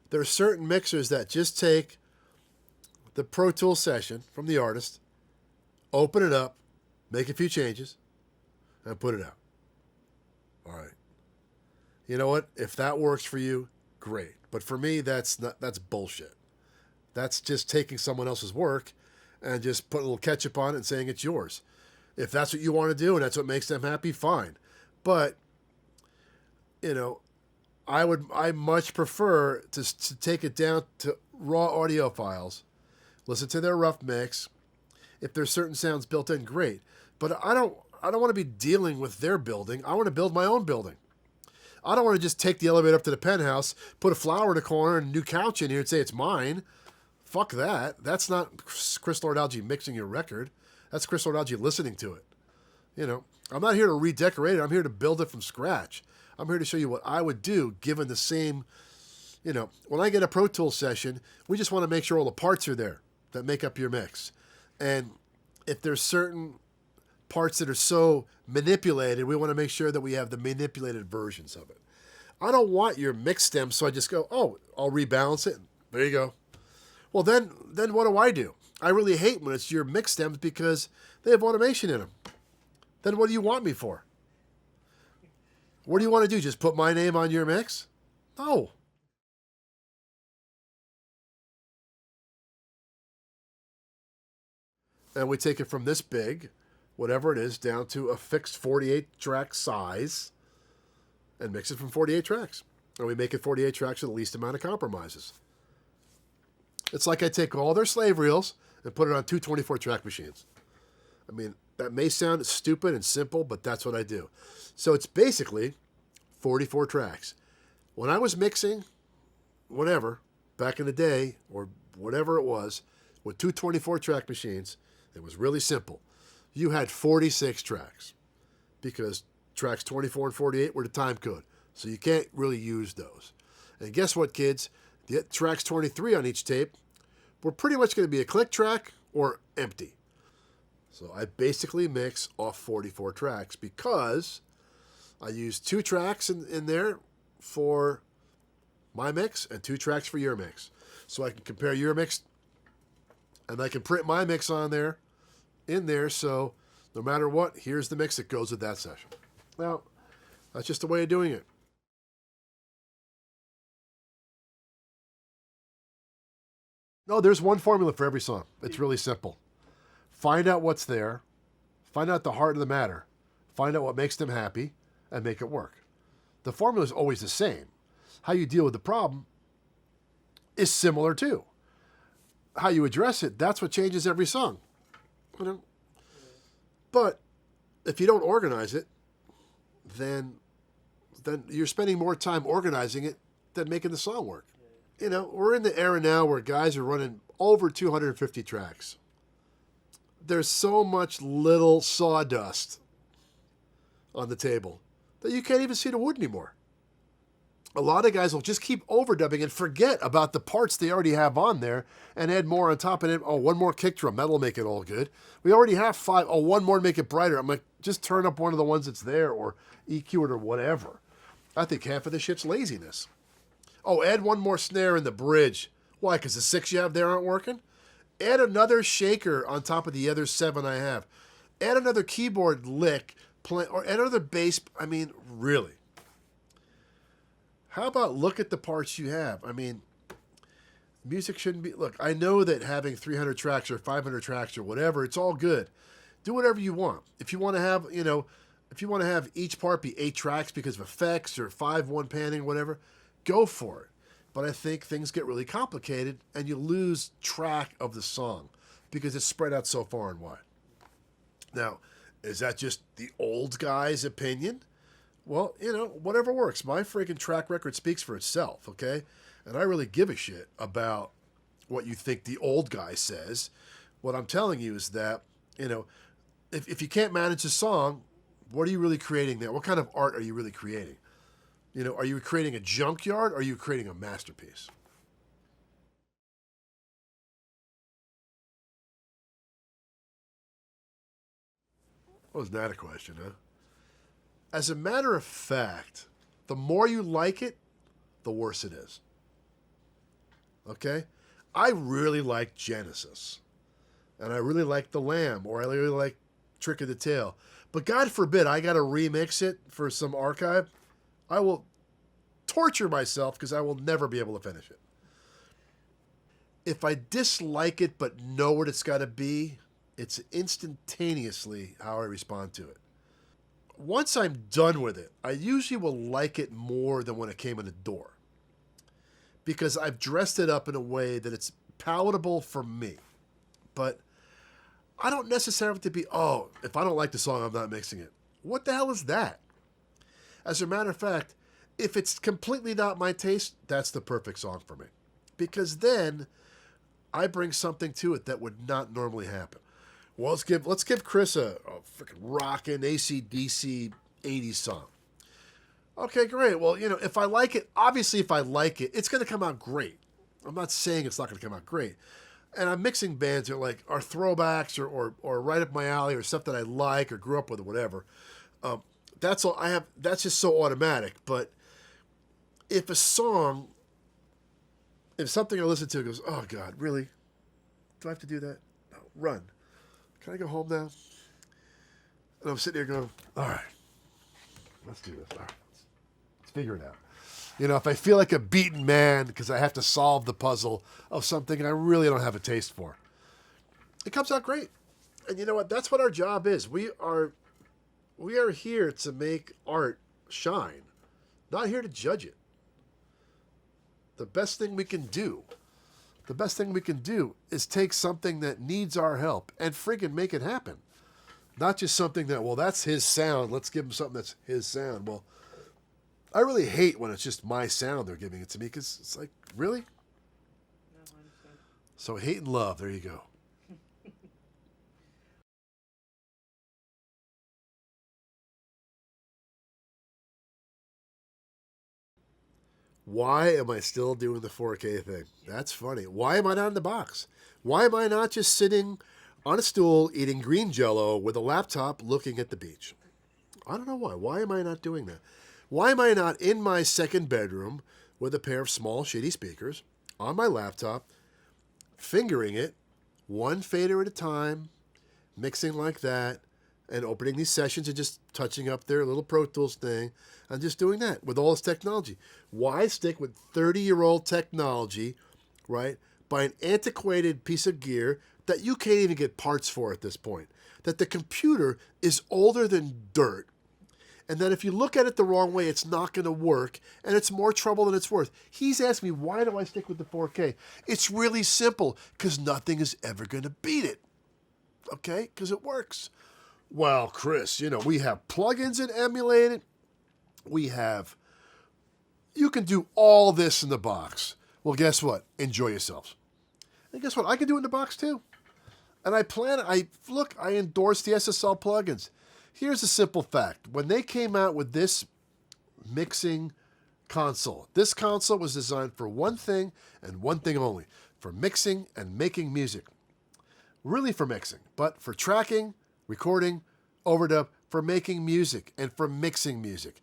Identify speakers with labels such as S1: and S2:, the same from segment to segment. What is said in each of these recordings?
S1: There are certain mixers that just take the Pro Tools session from the artist, open it up, make a few changes, and put it out. All right. You know what? If that works for you, great. But for me, that's bullshit. That's just taking someone else's work and just putting a little ketchup on it and saying it's yours. If that's what you want to do and that's what makes them happy, fine. But I much prefer to take it down to raw audio files, listen to their rough mix. If there's certain sounds built in, great. But I don't want to be dealing with their building. I want to build my own building. I don't want to just take the elevator up to the penthouse, put a flower in the corner and a new couch in here and say it's mine. Fuck that. That's not Chris Lord-Alge mixing your record. That's Chris Lord-Alge listening to it. I'm not here to redecorate it. I'm here to build it from scratch. I'm here to show you what I would do given the same, when I get a Pro Tools session, we just want to make sure all the parts are there that make up your mix. And if there's certain parts that are so manipulated, we want to make sure that we have the manipulated versions of it. I don't want your mix stem, so I just go, oh, I'll rebalance it. There you go. Well, then what do? I really hate when it's your mix stems because they have automation in them. Then what do you want me for? What do you want to do? Just put my name on your mix? No. And we take it from this big, whatever it is, down to a fixed 48 track size and mix it from 48 tracks. And we make it 48 tracks with the least amount of compromises. It's like I take all their slave reels and put it on two 24 track machines. I mean, that may sound stupid and simple, but that's what I do. So it's basically 44 tracks. When I was mixing, whatever, back in the day, or whatever it was, with two 24 track machines, it was really simple. You had 46 tracks because tracks 24 and 48 were the time code. So you can't really use those. And guess what, kids? The tracks 23 on each tape were pretty much going to be a click track or empty. So I basically mix off 44 tracks because I use 2 tracks in there for my mix and 2 tracks for your mix. So I can compare your mix and I can print my mix on there, in there, so no matter what, here's the mix that goes with that session. Now, that's just a way of doing it. No, there's one formula for every song. It's really simple. Find out what's there, find out the heart of the matter, find out what makes them happy, and make it work. The formula is always the same. How you deal with the problem is similar too. How you address it, that's what changes every song. But if you don't organize it, then you're spending more time organizing it than making the song work. We're in the era now where guys are running over 250 tracks. There's so much little sawdust on the table that you can't even see the wood anymore. A lot of guys will just keep overdubbing and forget about the parts they already have on there and add more on top of it. Oh, one more kick drum. That'll make it all good. We already have 5. Oh, one more to make it brighter. I'm like, just turn up one of the ones that's there or EQ it or whatever. I think half of the shit's laziness. Oh, add one more snare in the bridge. Why? Because the 6 you have there aren't working? Add another shaker on top of the other 7 I have. Add another keyboard lick, or add another bass. I mean, really. How about look at the parts you have? I mean, music shouldn't be... Look, I know that having 300 tracks or 500 tracks or whatever, it's all good. Do whatever you want. If you want to have, if you want to have each part be 8 tracks because of effects or 5-1 panning, whatever, go for it. But I think things get really complicated and you lose track of the song because it's spread out so far and wide. Now, is that just the old guy's opinion? Well, whatever works. My freaking track record speaks for itself, okay? And I really give a shit about what you think the old guy says. What I'm telling you is that, if you can't manage a song, what are you really creating there? What kind of art are you really creating? Are you creating a junkyard or are you creating a masterpiece? Wasn't that a question, huh? As a matter of fact, the more you like it, the worse it is. Okay? I really like Genesis. And I really like The Lamb, or I really like Trick of the Tail. But God forbid I got to remix it for some archive. I will torture myself because I will never be able to finish it. If I dislike it but know what it's got to be, it's instantaneously how I respond to it. Once I'm done with it, I usually will like it more than when it came in the door, because I've dressed it up in a way that it's palatable for me. But I don't necessarily have to be, oh, if I don't like the song, I'm not mixing it. What the hell is that? As a matter of fact, if it's completely not my taste, that's the perfect song for me. Because then I bring something to it that would not normally happen. Well, let's give Chris a freaking rockin' AC/DC 80s song. Okay, great. Well, if I like it, obviously if I like it, it's going to come out great. I'm not saying it's not going to come out great. And I'm mixing bands that are throwbacks or right up my alley or stuff that I like or grew up with or whatever. That's all I have. That's just so automatic. But if something I listen to goes, oh God, really? Do I have to do that? No, run. Can I go home now? And I'm sitting here going, all right, let's do this. All right, let's figure it out. If I feel like a beaten man because I have to solve the puzzle of something I really don't have a taste for, it comes out great. And you know what? That's what our job is. We are here to make art shine, not here to judge it. The best thing we can do is take something that needs our help and friggin' make it happen. Not just something that, well, that's his sound. Let's give him something that's his sound. Well, I really hate when it's just my sound they're giving it to me, because it's like, really?
S2: No, I understand.
S1: So hate and love, there you go. Why am I still doing the 4K thing? That's funny. Why am I not in the box? Why am I not just sitting on a stool eating green jello with a laptop looking at the beach? I don't know why. Why am I not doing that? Why am I not in my second bedroom with a pair of small, shitty speakers on my laptop, fingering it, one fader at a time, mixing like that, and opening these sessions and just touching up their little Pro Tools thing and just doing that with all this technology? Why stick with 30-year-old technology, right, by an antiquated piece of gear that you can't even get parts for at this point? That the computer is older than dirt, and that if you look at it the wrong way, it's not going to work, and it's more trouble than it's worth. He's asked me, why do I stick with the 4K? It's really simple, because nothing is ever going to beat it, okay? Because it works. Well, Chris, we have plugins that emulate it. You can do all this in the box. Well, guess what? Enjoy yourselves. And guess what? I can do it in the box too. And I endorse the SSL plugins. Here's a simple fact. When they came out with this mixing console, this console was designed for one thing and one thing only, for mixing and making music. Really for mixing, but for tracking, recording, overdub, for making music and for mixing music.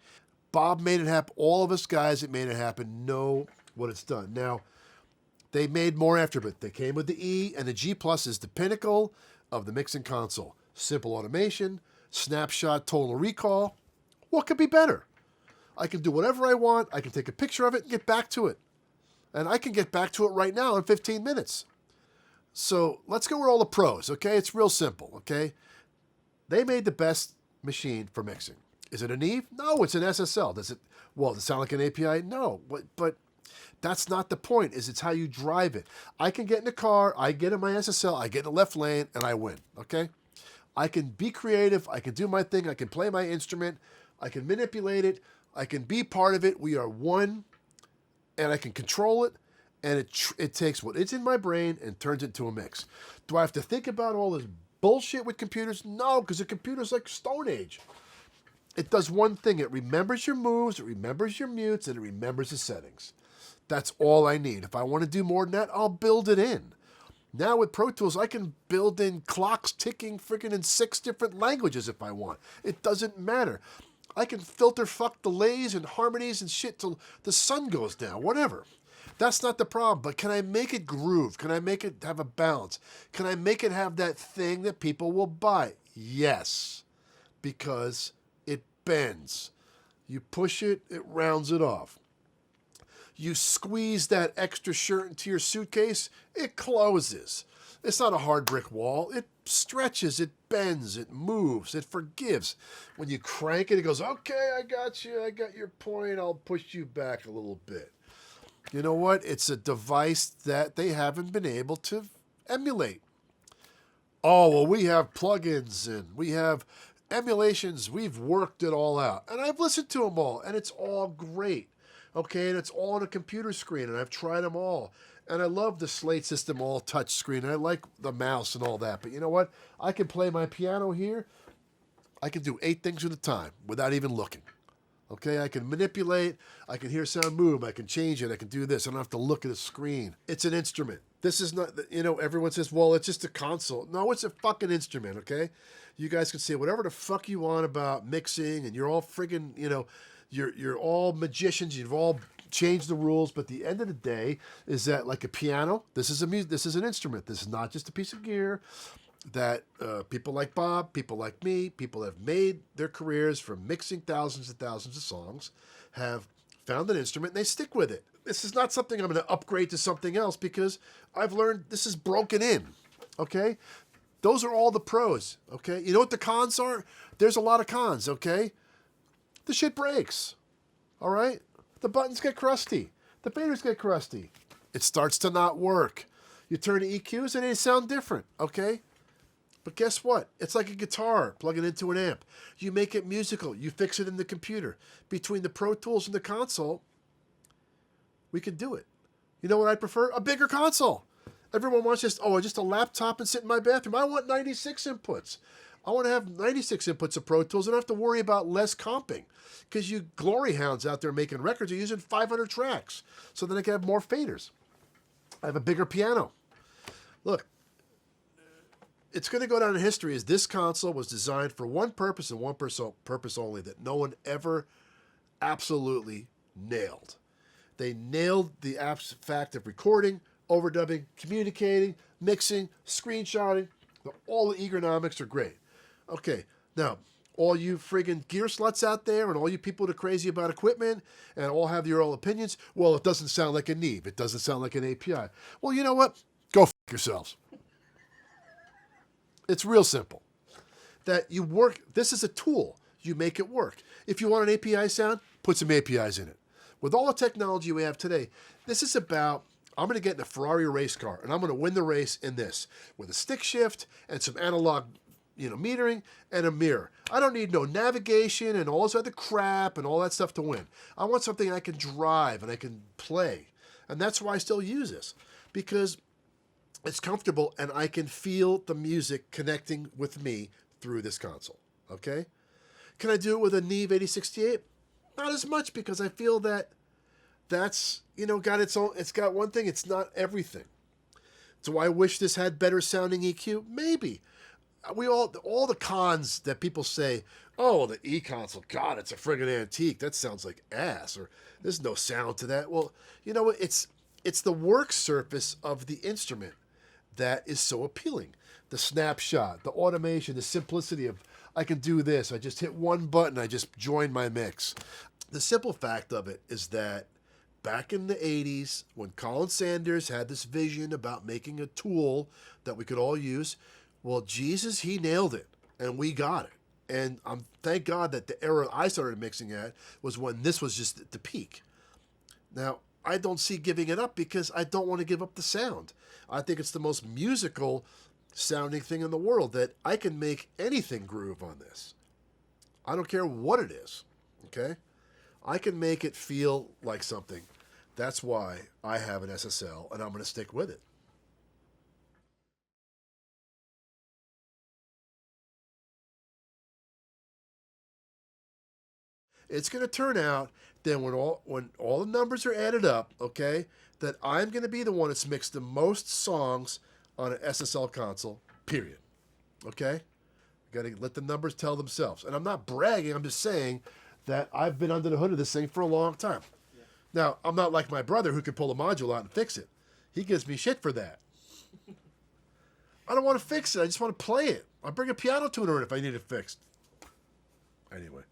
S1: Bob made it happen. All of us guys that made it happen know what it's done. Now, they made more after, but they came with the E, and the G Plus is the pinnacle of the mixing console. Simple automation, snapshot total recall. What could be better? I can do whatever I want. I can take a picture of it and get back to it. And I can get back to it right now in 15 minutes. So let's go with all the pros, okay? It's real simple, okay? They made the best machine for mixing. Is it an Eve? No, it's an SSL. Does it sound like an API? No, but that's not the point. It's how you drive it. I can get in a car, I get in my SSL, I get in the left lane, and I win, okay? I can be creative, I can do my thing, I can play my instrument, I can manipulate it, I can be part of it. We are one, and I can control it, and it takes what is in my brain and turns it into a mix. Do I have to think about all this bullshit with computers? No, because the computer's like Stone Age. It does one thing. It remembers your moves, it remembers your mutes, and it remembers the settings. That's all I need. If I want to do more than that, I'll build it in. Now with Pro Tools, I can build in clocks ticking freaking in 6 different languages if I want. It doesn't matter. I can filter fuck delays and harmonies and shit till the sun goes down, whatever. That's not the problem. But can I make it groove? Can I make it have a balance? Can I make it have that thing that people will buy? Yes, because it bends. You push it, it rounds it off. You squeeze that extra shirt into your suitcase, it closes. It's not a hard brick wall. It stretches, it bends, it moves, it forgives. When you crank it, it goes, okay, I got you. I got your point. I'll push you back a little bit. You know what? It's a device that they haven't been able to emulate. Oh, well, we have plugins and we have emulations. We've worked it all out. And I've listened to them all, and it's all great. Okay, and it's all on a computer screen, and I've tried them all. And I love the Slate system all touch screen. I like the mouse and all that. But you know what? I can play my piano here. I can do 8 things at a time without even looking. Okay, I can manipulate. I can hear sound move. I can change it. I can do this. I don't have to look at a screen. It's an instrument. This is not, everyone says, well, it's just a console. No, it's a fucking instrument, okay? You guys can say whatever the fuck you want about mixing, and you're all friggin', you're all magicians. You've all changed the rules, but the end of the day is that, like a piano, this is an instrument. This is not just a piece of gear that people like Bob, people like me, people have made their careers from mixing thousands and thousands of songs, have found an instrument and they stick with it. This is not something I'm going to upgrade to something else because I've learned this is broken in. Okay, those are all the pros. Okay, you know what the cons are? There's a lot of cons. Okay. The shit breaks, all right? The buttons get crusty. The faders get crusty. It starts to not work. You turn the EQs and they sound different, okay? But guess what? It's like a guitar plugging into an amp. You make it musical. You fix it in the computer. Between the Pro Tools and the console, we can do it. You know what I prefer? A bigger console. Everyone wants just a laptop and sit in my bathroom. I want 96 inputs. I want to have 96 inputs of Pro Tools and I don't have to worry about less comping. Because you glory hounds out there making records are using 500 tracks. So then I can have more faders. I have a bigger piano. Look, it's going to go down in history as this console was designed for one purpose and one purpose only that no one ever absolutely nailed. They nailed the fact of recording, overdubbing, communicating, mixing, screenshotting. All the ergonomics are great. Okay, now, all you friggin' gear sluts out there and all you people that are crazy about equipment and all have your own opinions, well, it doesn't sound like a Neve. It doesn't sound like an API. Well, you know what? Go f*** yourselves. It's real simple. That you work, this is a tool. You make it work. If you want an API sound, put some APIs in it. With all the technology we have today, this is about, I'm going to get in a Ferrari race car and I'm going to win the race in this with a stick shift and some analog metering and a mirror. I don't need no navigation and all this other crap and all that stuff to win. I want something I can drive and I can play. And that's why I still use this. Because it's comfortable and I can feel the music connecting with me through this console. Okay? Can I do it with a Neve 8068? Not as much because I feel that that's, got its own, it's got one thing, it's not everything. Do I wish this had better sounding EQ? Maybe. All the cons that people say, oh, the E-console, God, it's a friggin' antique. That sounds like ass, or there's no sound to that. Well, you know what? It's the work surface of the instrument that is so appealing. The snapshot, the automation, the simplicity of, I can do this. I just hit one button. I just join my mix. The simple fact of it is that back in the 80s, when Colin Sanders had this vision about making a tool that we could all use, well, Jesus, he nailed it, and we got it. And thank God that the era I started mixing at was when this was just the peak. Now, I don't see giving it up because I don't want to give up the sound. I think it's the most musical sounding thing in the world that I can make anything groove on this. I don't care what it is, okay? I can make it feel like something. That's why I have an SSL, and I'm going to stick with it. It's going to turn out that when all the numbers are added up, okay, that I'm going to be the one that's mixed the most songs on an SSL console, period. Okay? Got to let the numbers tell themselves. And I'm not bragging, I'm just saying that I've been under the hood of this thing for a long time. Now, I'm not like my brother who can pull a module out and fix it. He gives me shit for that. I don't want to fix it. I just want to play it. I'll bring a piano tuner in if I need it fixed. Anyway,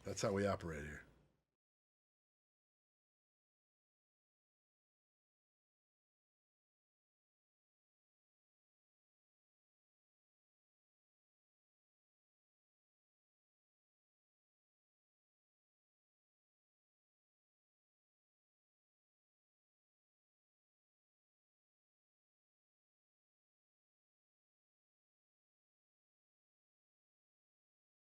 S1: that's how we operate here.